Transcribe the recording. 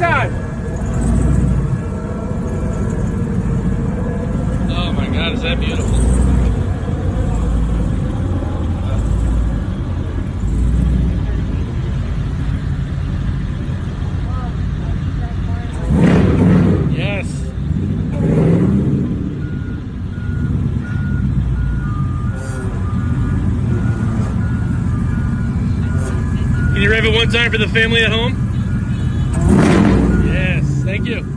time. Oh my God, is that beautiful? Yes. Can you rev it one time for the family at home? Yes, thank you.